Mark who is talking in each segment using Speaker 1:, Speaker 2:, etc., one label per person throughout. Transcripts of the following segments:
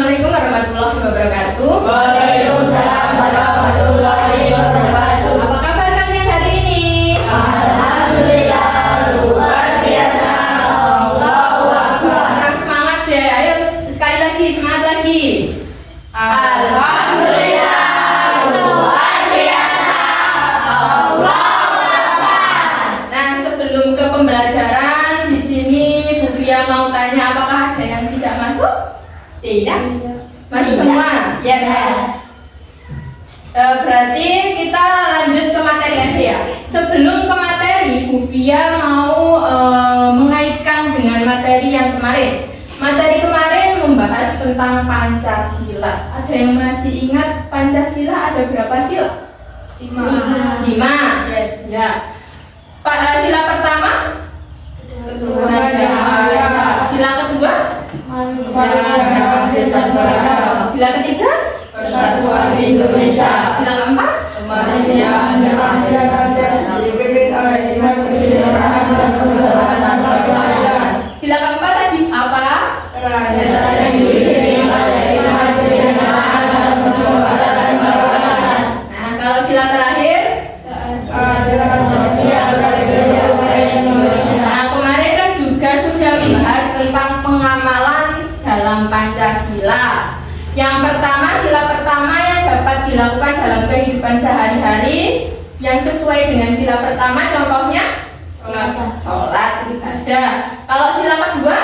Speaker 1: Assalamualaikum warahmatullahi wabarakatuh.
Speaker 2: Waalaikumsalam warahmatullahi wabarakatuh.
Speaker 1: Apa kabar kalian hari ini?
Speaker 2: Alhamdulillah, luar biasa. Allahu Akbar.
Speaker 1: Kurang semangat deh. Ayo sekali lagi, semangat lagi.
Speaker 2: Alhamdulillah, luar biasa. Allahu Akbar.
Speaker 1: Nah, sebelum ke pembelajaran di sini Bu Fia mau tanya apakah ada yang tidak masuk?
Speaker 2: Tidak.
Speaker 1: Masuk
Speaker 2: Tidak.
Speaker 1: semua? Ya.
Speaker 2: Yes.
Speaker 1: Berarti kita lanjut ke materi aja ya. Sebelum ke materi, Bu Fia mau mengaitkan dengan materi yang kemarin. Materi kemarin membahas tentang Pancasila. Ada yang masih ingat Pancasila ada berapa sila? 5.
Speaker 2: Yes.
Speaker 1: Ya. Sila pertama?
Speaker 2: Ketuhanan yang Maha Esa.
Speaker 1: Sila kedua? Sila ketiga?
Speaker 2: Persatuan Indonesia.
Speaker 1: Sila keempat?
Speaker 2: Kemanusiaan yang adil. Dipimpin oleh iman, kesejahteraan, dan persaudaraan beragama.
Speaker 1: Sila keempat tadi apa?
Speaker 2: Rakyat yang dipimpin oleh iman, kesejahteraan, dan persaudaraan beragama.
Speaker 1: Nah, kalau sila terakhir?
Speaker 2: Keadilan sosial bagi seluruh Indonesia.
Speaker 1: Nah, kemarin kan juga sudah membahas tentang pengamalan dalam Pancasila. Yang pertama, sila pertama yang dapat dilakukan dalam kehidupan sehari-hari yang sesuai dengan sila pertama, contohnya sholat, ibadah. Kalau sila kedua?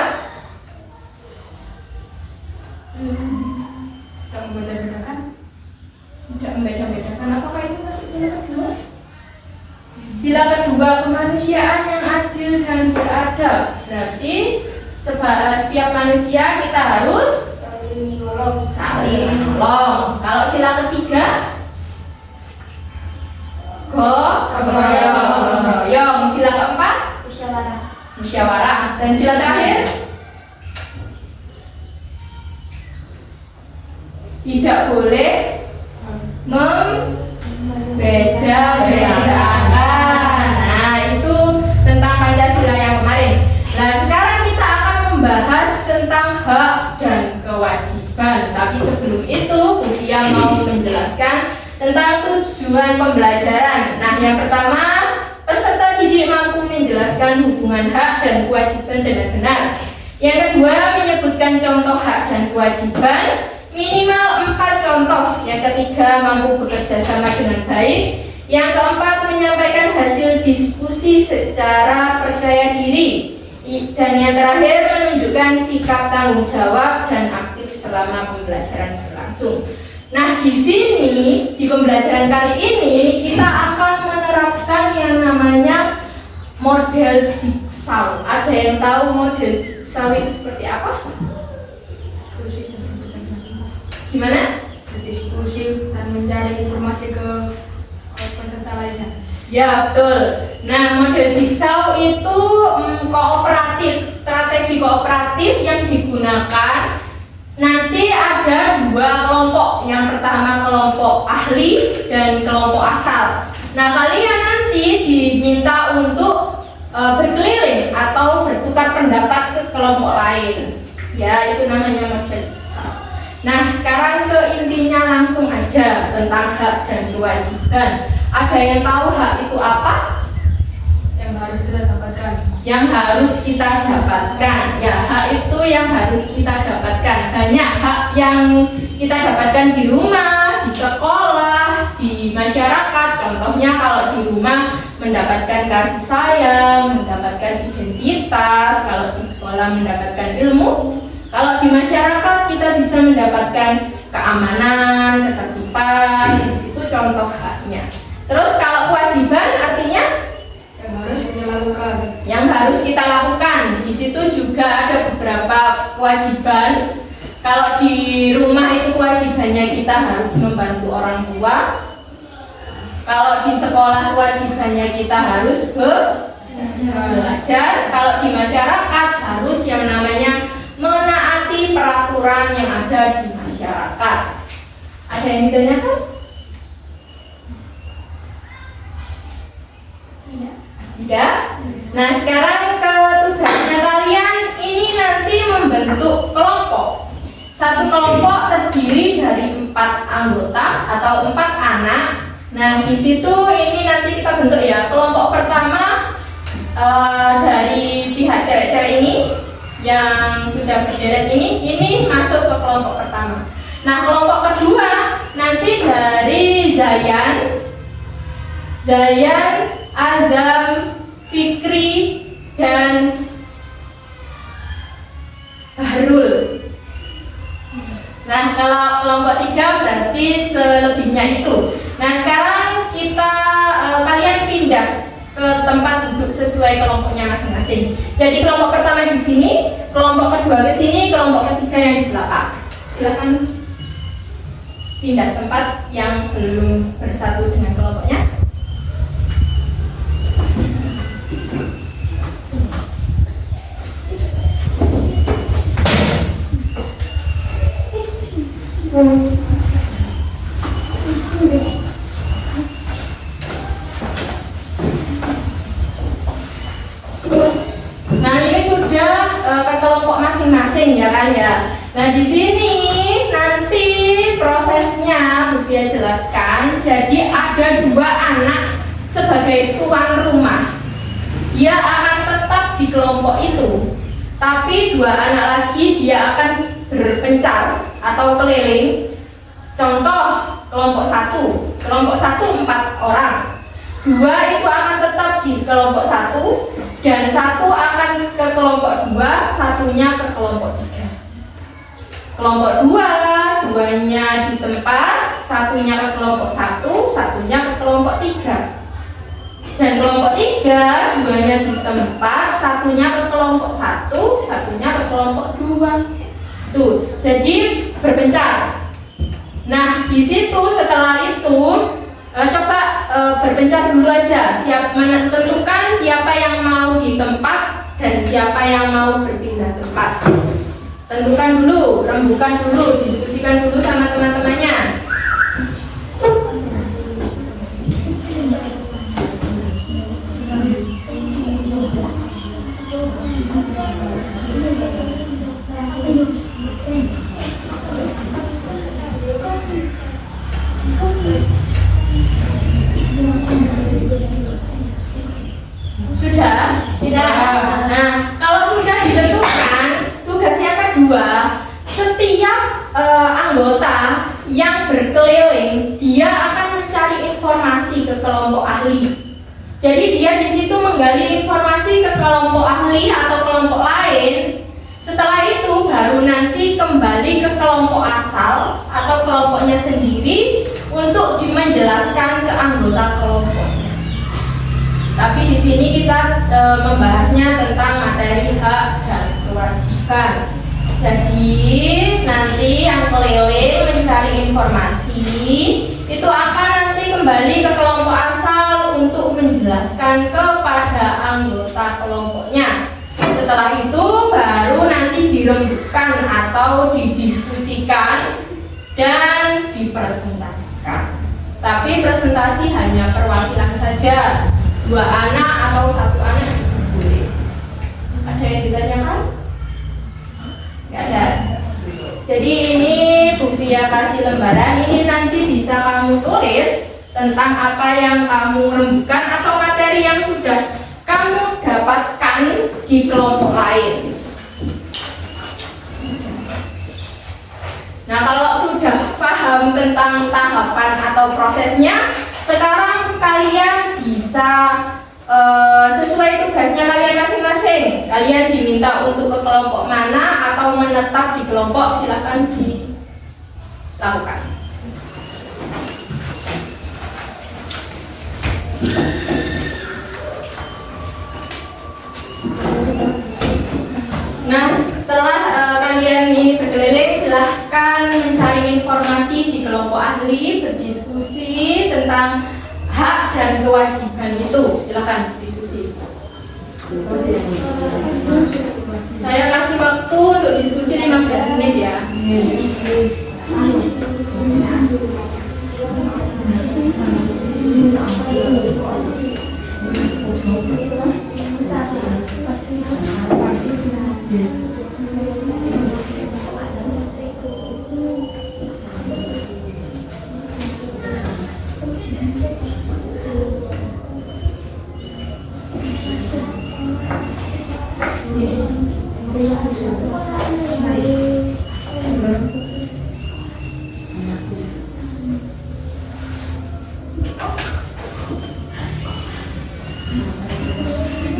Speaker 2: Tidak membeda-bedakan.
Speaker 1: Tidak membeda-bedakan. Apakah itu masih sila kedua? Sila kedua, kemanusiaan yang adil dan beradab. Berarti setiap manusia kita harus saling menolong. Kalau sila ketiga, gotong royong. Sila keempat, musyawarah. Dan sila terakhir, tidak boleh membeda-bedakan. Nah, itu tentang Pancasila yang kemarin. Nah, sekarang kita akan membahas tentang hak dan kewajiban. Tapi sebelum itu, Bu Fia mau menjelaskan tentang tujuan pembelajaran. Nah, yang pertama, peserta didik mampu menjelaskan hubungan hak dan kewajiban dengan benar. Yang kedua, menyebutkan contoh hak dan kewajiban minimal 4 contoh. Yang ketiga, mampu bekerja sama dengan baik. Yang keempat, menyampaikan hasil diskusi secara percaya diri. Dan yang terakhir, menunjukkan sikap tanggung jawab dan aktif selama pembelajaran berlangsung. Nah, di sini di pembelajaran kali ini kita akan menerapkan yang namanya model jigsaw. Ada yang tahu model jigsaw itu seperti apa? Gimana?
Speaker 2: Berdiskusi dan mencari informasi ke peserta lainnya.
Speaker 1: Ya, betul. Nah, model jigsaw itu kooperatif, strategi kooperatif yang digunakan. Nanti ada 2 kelompok. Yang pertama kelompok ahli dan kelompok asal. Nah, kalian nanti diminta untuk berkeliling atau bertukar pendapat ke kelompok lain. Ya, itu namanya model jigsaw. Nah, sekarang ke intinya langsung aja tentang hak dan kewajiban. Ada yang tahu hak itu apa?
Speaker 2: Yang harus kita dapatkan.
Speaker 1: Yang harus kita dapatkan. Ya, hak itu yang harus kita dapatkan. Banyak hak yang kita dapatkan di rumah, di sekolah, di masyarakat. Contohnya kalau di rumah mendapatkan kasih sayang, mendapatkan identitas. Kalau di sekolah mendapatkan ilmu. Kalau di masyarakat kita bisa mendapatkan keamanan, ketertiban. Itu contoh haknya. Terus kalau kewajiban artinya
Speaker 2: Yang harus kita lakukan.
Speaker 1: yang harus kita lakukan. Di situ juga ada beberapa kewajiban. Kalau di rumah itu kewajibannya kita harus membantu orang tua. Kalau di sekolah kewajibannya kita harus belajar. Kalau di masyarakat harus yang namanya menaati peraturan yang ada di masyarakat. Ada yang ditanyakan? Tidak? Nah, sekarang ke tugasnya kalian ini nanti membentuk kelompok. Satu kelompok terdiri dari 4 anggota atau 4 anak. Nah, di situ ini nanti kita bentuk ya. Kelompok pertama dari pihak cewek-cewek ini yang sudah berderet ini masuk ke kelompok pertama. Nah, kelompok kedua nanti dari Zayan, Azam, Fikri, dan Bahrul. Nah, kalau kelompok 3 berarti selebihnya itu. Nah, sekarang kalian pindah ke tempat duduk sesuai kelompoknya masing-masing. Jadi kelompok pertama di sini, kelompok kedua ke sini, kelompok ketiga yang di belakang. Silakan pindah tempat yang belum bersatu dengan kelompoknya. Nah, ini sudah ke kelompok masing-masing ya kan ya. Nah, di sini nanti prosesnya Bu Fia jelaskan. Jadi ada 2 anak sebagai tuan rumah. Dia akan tetap di kelompok itu. Tapi 2 anak lagi dia akan berpencar atau keliling. Contoh kelompok 1. Kelompok 1 4 orang. 2 itu akan tetap di kelompok 1 dan 1 akan ke kelompok 2, satunya ke kelompok 3. Kelompok 2, 2-nya di tempat, satunya ke kelompok 1, satunya ke kelompok 3. Dan kelompok 3, 2-nya di tempat, satunya ke kelompok 1, satunya ke kelompok 2. Tuh, jadi berpencar. Nah, di situ setelah itu coba berpencar dulu aja. Tentukan siapa yang mau di tempat dan siapa yang mau berpindah tempat. Tentukan dulu, rembukan dulu, diskusikan dulu sama teman-temannya. Sudah? Nah, kalau sudah ditentukan, tugas yang kedua, setiap anggota yang berkeliling, dia akan mencari informasi ke kelompok ahli. Jadi dia di situ menggali informasi ke kelompok ahli atau kelompok lain. Setelah itu baru nanti kembali ke kelompok asal atau kelompoknya sendiri untuk menjelaskan ke anggota kelompoknya. Tapi di sini kita membahasnya tentang materi hak dan kewajiban. Jadi nanti yang keliling mencari informasi itu akan nanti kembali ke kelompok asal untuk menjelaskan kepada anggota kelompoknya. Setelah itu baru nanti dirembukkan atau didiskusikan dan dipresentasikan. Tapi presentasi hanya perwakilan saja, 2 anak atau 1 anak juga boleh. Ada yang ditanyakan? Nggak ada. Jadi ini Bu Fia kasih lembaran, ini nanti bisa kamu tulis tentang apa yang kamu rembukan atau materi yang sudah kamu dapatkan di kelompok lain. Nah, kalau sudah paham tentang tahapan atau prosesnya, sekarang kalian bisa sesuai tugasnya kalian masing-masing. Kalian diminta untuk ke kelompok mana atau menetap di kelompok, silakan dilakukan. Nah, setelah kalian ini berkeliling, silahkan mencari informasi di kelompok ahli, berdiskusi tentang hak dan kewajiban itu. Silahkan diskusi. Saya kasih waktu untuk diskusi 15 menit ya. Ini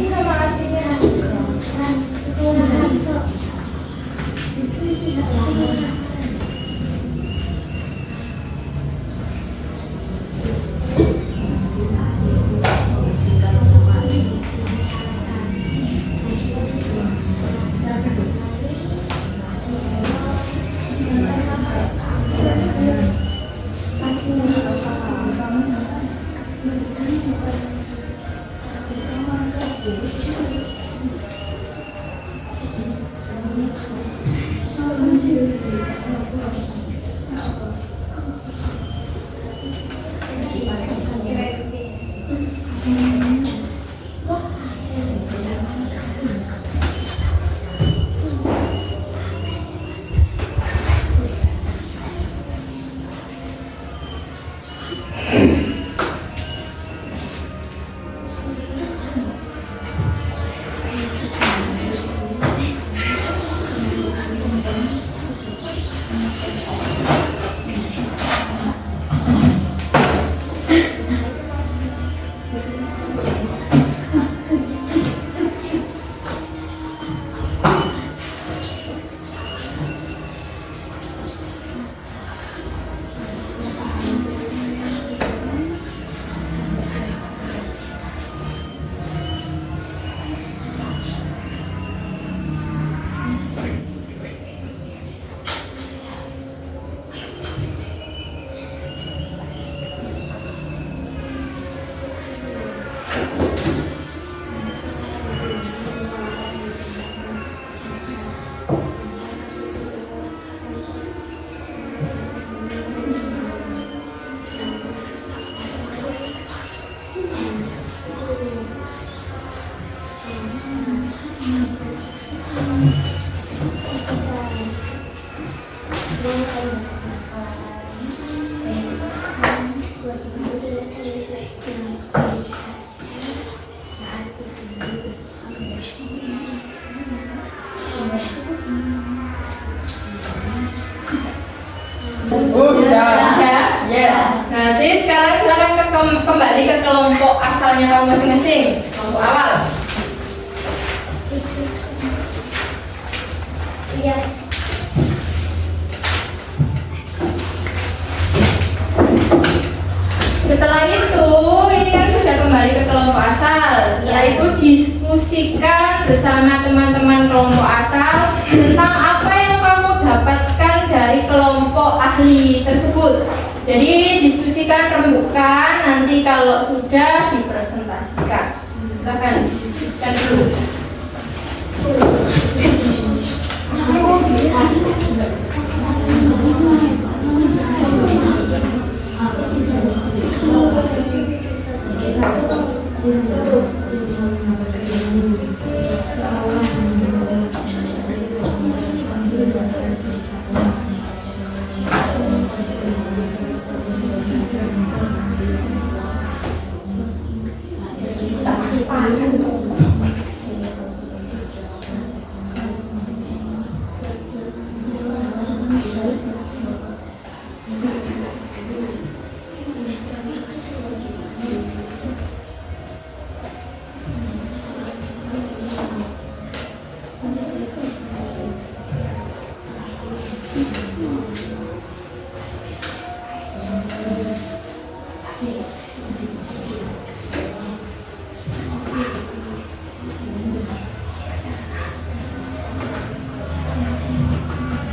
Speaker 1: sama artinya. Nanti sekarang silakan kembali ke kelompok asalnya kamu masing-masing. Kelompok awal.
Speaker 3: Iya.
Speaker 1: Setelah itu, ini kan sudah kembali ke kelompok asal. Setelah itu diskusikan bersama teman-teman kelompok asal tentang apa yang kamu dapatkan dari kelompok ahli tersebut. Jadi diskusikan, rembukan, nanti kalau sudah dipresentasikan. Silakan diskusikan dulu.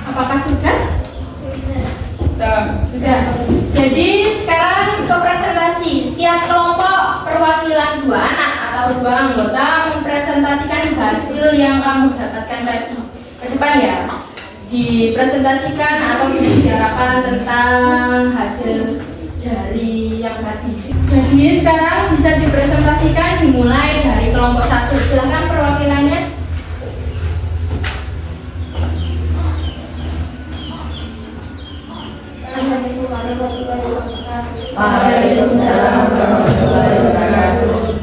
Speaker 1: Apakah sudah? Sudah. Jadi sekarang ke presentasi. Setiap kelompok perwakilan 2 anak atau 2 anggota mempresentasikan hasil yang kamu dapatkan tadi. Ke depan ya. Dipresentasikan atau dibicarakan tentang hasil dari yang tadi. Jadi sekarang bisa dipresentasikan dimulai dari kelompok 1. Silakan perwakilannya.
Speaker 3: Waalaikumsalam warahmatullahi wabarakatuh.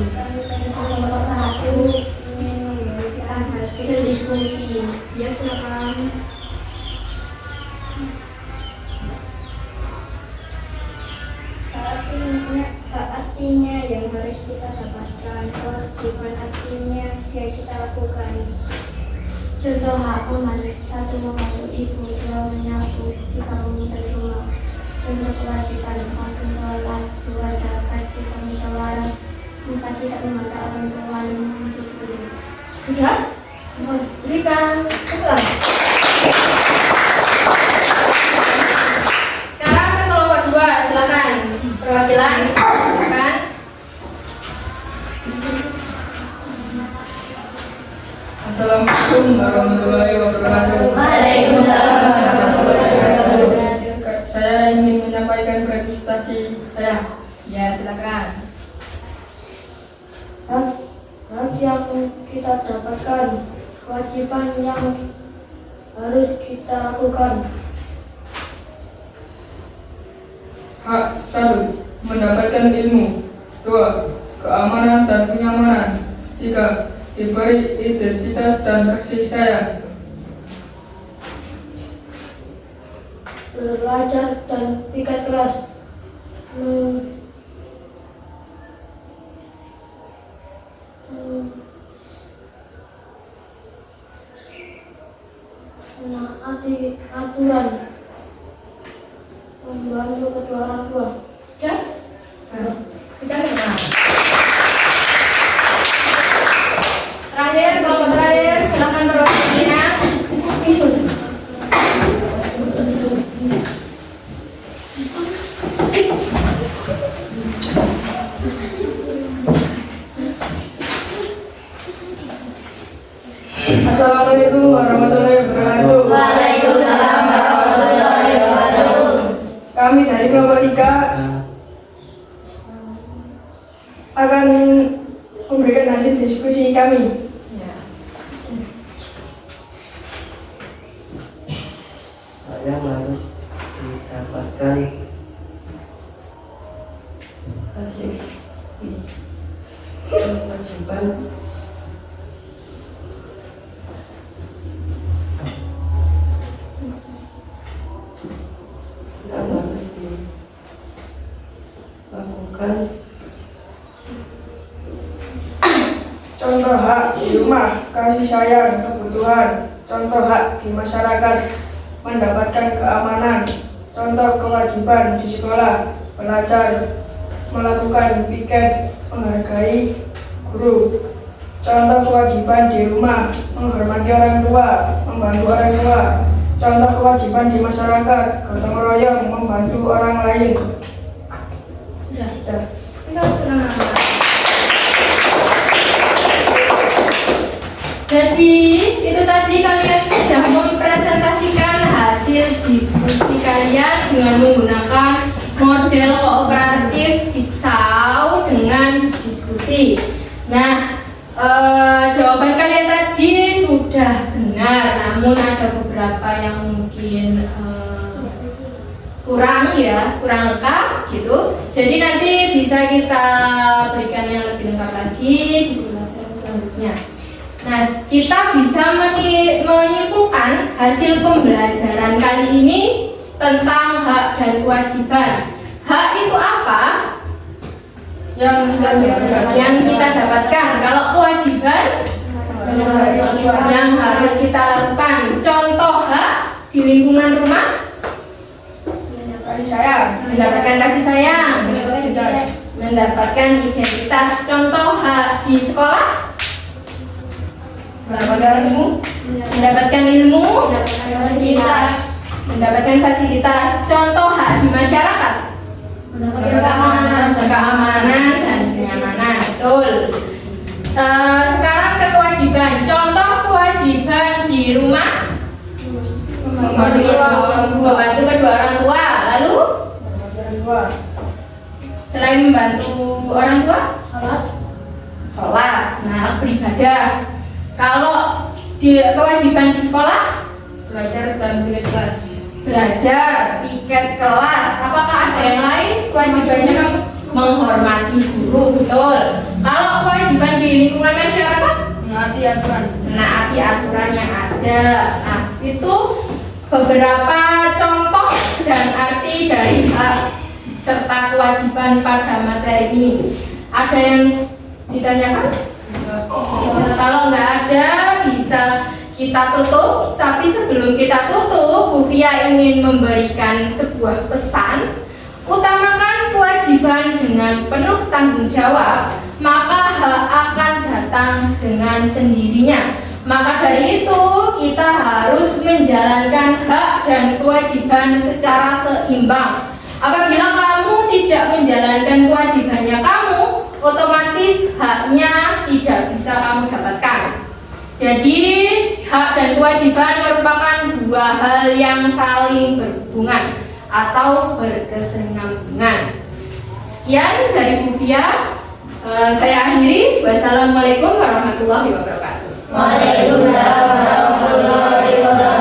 Speaker 2: hasil diskusi.
Speaker 1: Ya, silakan.
Speaker 2: Artinya yang harus kita dapatkan, kewajiban artinya yang kita lakukan. Contoh hak satu membantu ibu, dua menyapu, tiga meminta rumah. Contoh kewajiban satu sholat, dua zakat, tiga musyawarah, empat tidak memantau orang tua, lima mencuci piring.
Speaker 1: Sudah? Berikan pulang. Sekarang ke kelompok 2, silakan. Perwakilan, silakan.
Speaker 4: Assalamualaikum warahmatullahi wabarakatuh.
Speaker 3: Waalaikumsalam warahmatullahi wabarakatuh.
Speaker 4: Saya ingin menyampaikan prestasi saya.
Speaker 1: Ya, silakan.
Speaker 2: Hak yang kita dapatkan, kewajiban yang harus kita lakukan.
Speaker 4: Hak 1. Mendapatkan ilmu. 2. Keamanan dan kenyamanan. 3. Diberi identitas dan kasih sayang.
Speaker 2: Belajar dan pikat keras. Menaati aturan. Membantu kedua orang tua.
Speaker 1: Sudah? Kita kenal. Terakhir, kelompok terakhir, silakan perwakilannya.
Speaker 4: Assalamualaikum warahmatullahi wabarakatuh.
Speaker 3: Waalaikumsalam warahmatullahi wabarakatuh.
Speaker 4: Kami dari kelompok 3 akan memberikan hasil diskusi kami.
Speaker 1: Ya.
Speaker 5: Yang harus didapatkan hasil kewajiban yang harus dilakukan.
Speaker 4: Contoh hak di rumah, kasih sayang, kebutuhan. Contoh hak di masyarakat, mendapatkan keamanan. Contoh kewajiban di sekolah, belajar, melakukan piket, menghargai guru. Contoh kewajiban di rumah, menghormati orang tua, membantu orang tua. Contoh kewajiban di masyarakat, gotong royong, membantu orang lain.
Speaker 1: Sudah. Kita tenang. Jadi itu tadi kalian sudah mempresentasikan hasil diskusi kalian dengan menggunakan model kooperatif Jigsaw dengan diskusi. Nah, jawaban kalian tadi sudah benar, namun ada beberapa yang mungkin kurang lengkap gitu. Jadi nanti bisa kita berikan yang lebih lengkap lagi di ulasan selanjutnya. Nah, kita bisa menyimpulkan hasil pembelajaran kali ini tentang hak dan kewajiban. Hak itu apa? Yang kita dapatkan. Kalau kewajiban yang harus kita lakukan. Contoh hak di lingkungan rumah,
Speaker 4: Kasih sayang.
Speaker 1: mendapatkan kasih sayang, mendapatkan identitas. Contoh hak di sekolah, mendapatkan ilmu, mendapatkan fasilitas. Contoh hak di masyarakat, keamanan dan kenyamanan. Betul. Sekarang ke kewajiban. Contoh kewajiban di rumah, membantu kedua orang tua. Lalu selain membantu orang tua, sholat. Nah, beribadah. Kalau di kewajiban di sekolah,
Speaker 4: Belajar dan piket kelas.
Speaker 1: belajar, piket kelas. Apakah ada yang lain? Kewajibannya menghormati guru, betul. Kalau kewajiban di lingkungan masyarakat,
Speaker 4: Menaati aturan.
Speaker 1: menaati ada. Nah, itu beberapa contoh dan arti dari hak serta kewajiban pada materi ini. Ada yang ditanyakan? Kalau nggak ada, bisa kita tutup. Tapi sebelum kita tutup, Bu Fia ingin memberikan sebuah pesan. Utamakan kewajiban dengan penuh tanggung jawab, maka hak akan datang dengan sendirinya. Maka dari itu, kita harus menjalankan hak dan kewajiban secara seimbang. Apabila kamu tidak menjalankan kewajibannya kamu, otomatis haknya tidak bisa kamu dapatkan. Jadi, hak dan kewajiban merupakan dua hal yang saling berhubungan atau berkesinambungan. Sekian dari Bu Fia. Saya akhiri. Wassalamualaikum warahmatullahi wabarakatuh.
Speaker 3: Waalaikumsalam warahmatullahi wabarakatuh.